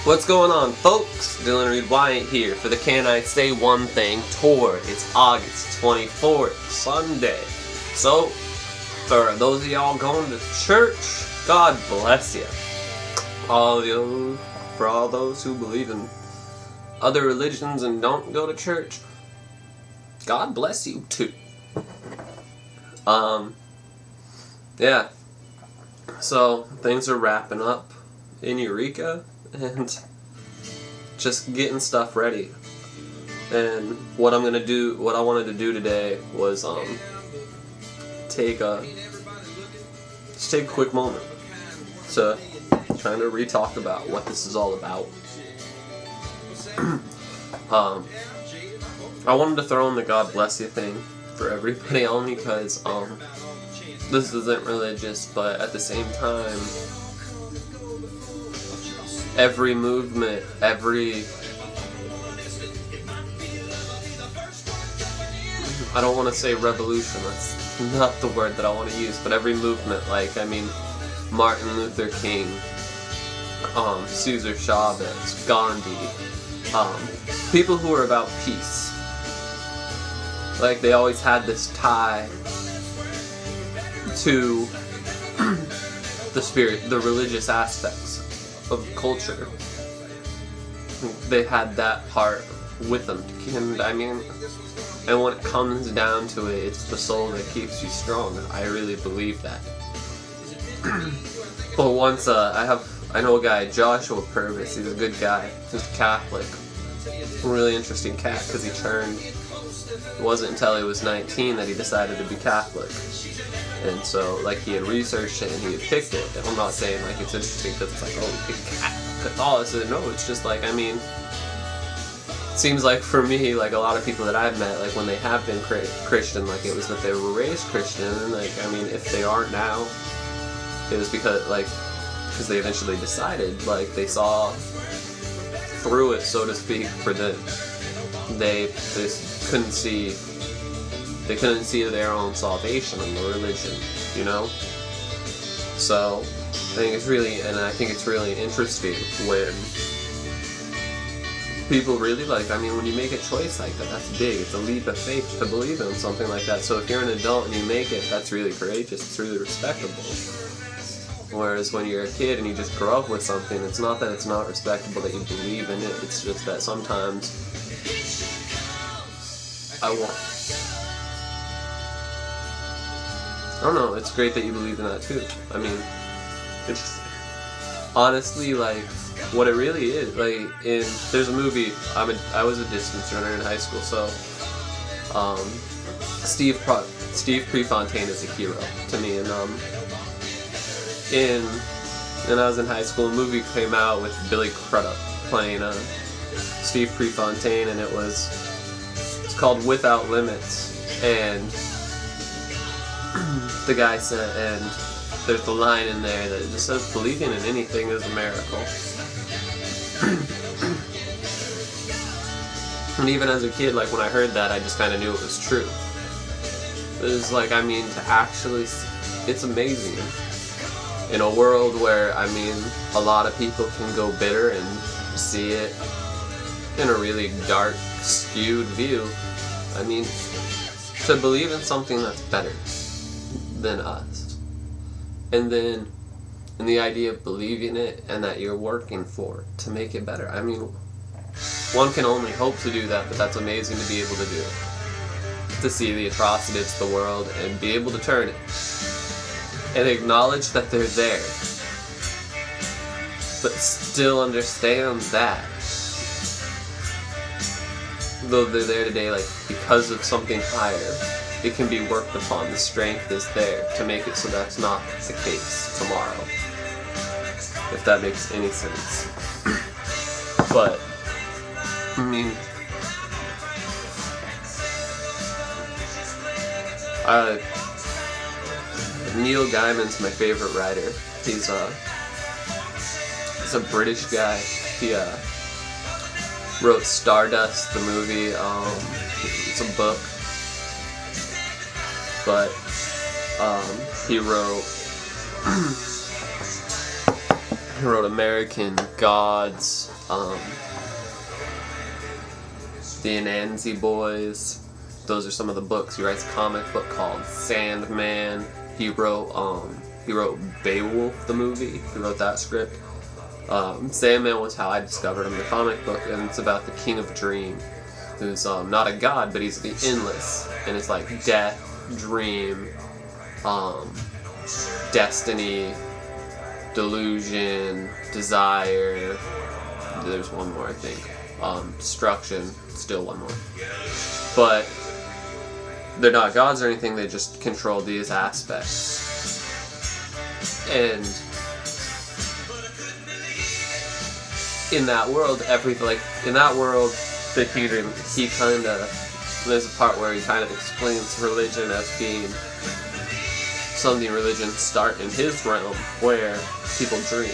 What's going on, folks? Dylan Reed Wyatt here for the Can I Say One Thing tour. It's August 24th, Sunday. So, for those of y'all going to church, God bless you. For all those who believe in other religions and don't go to church, God bless you too. Yeah. So, things are wrapping up in Eureka. And just getting stuff ready. And what I wanted to do today was take a quick moment to trying to re-talk about what this is all about. I wanted to throw in the God bless you thing for everybody only because this isn't religious, but at the same time, every movement, I don't want to say revolution, that's not the word that I want to use, but every movement, Martin Luther King, Cesar Chavez, Gandhi, people who are about peace. They always had this tie to the spirit, the religious aspects of culture. They had that part with them, and when it comes down to it, it's the soul that keeps you strong. I really believe that. But once I know a guy, Joshua Purvis. He's a good guy. He's Catholic. A really interesting cat because it wasn't until he was 19 that he decided to be Catholic. And so, he had researched it and he had picked it. And I'm not saying, it's interesting because it's Catholicism. No, it's just, it seems like for me, a lot of people that I've met, when they have been Christian, it was that they were raised Christian. And, if they aren't now, it was because they eventually decided, they saw through it, so to speak, for them. They couldn't see their own salvation in the religion, So, I think it's really interesting when people really when you make a choice like that, that's big. It's a leap of faith to believe in something like that. So if you're an adult and you make it, that's really courageous. It's really respectable. Whereas when you're a kid and you just grow up with something, it's not that it's not respectable that you believe in it. It's just that sometimes I don't know, it's great that you believe in that too. It's honestly, what it really is, there's a movie, I was a distance runner in high school, so, Steve Prefontaine is a hero to me, and when I was in high school, a movie came out with Billy Crudup playing, Steve Prefontaine, and it's called Without Limits, and the guy said, and there's the line in there that just says, believing in anything is a miracle. And even as a kid, when I heard that, I just kind of knew it was true. It was to actually, it's amazing. In a world where, a lot of people can go bitter and see it in a really dark, skewed view, to believe in something that's better than us. And then, in the idea of believing it and that you're working for it to make it better. One can only hope to do that, but that's amazing to be able to do it. To see the atrocities of the world and be able to turn it. And acknowledge that they're there. But still understand that, though they're there today, because of something higher, it can be worked upon. The strength is there to make it so that's not the case tomorrow. If that makes any sense. But, Neil Gaiman's my favorite writer. He's a British guy. He wrote Stardust, the movie. It's a book. But he wrote He wrote American Gods, The Anansi Boys. Those are some of the books. He writes a comic book called Sandman. He wrote Beowulf, the movie. He wrote that script. Sandman was how I discovered him, the comic book, and it's about the King of Dream, who's not a god, but he's the endless, and it's like death, dream, destiny, delusion, desire. There's one more, I think. Destruction. Still one more. But they're not gods or anything. They just control these aspects. And in that world, the King of Dream, he kind of, there's a part where he kind of explains religion as being something religions start in his realm, where people dream.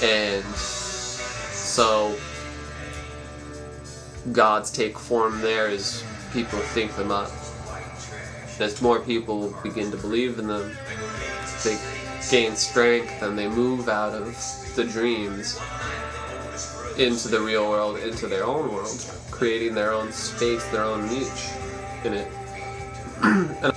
And so gods take form there as people think them up. And as more people begin to believe in them, they gain strength and they move out of the dreams into the real world, into their own world, creating their own space, their own niche in it. And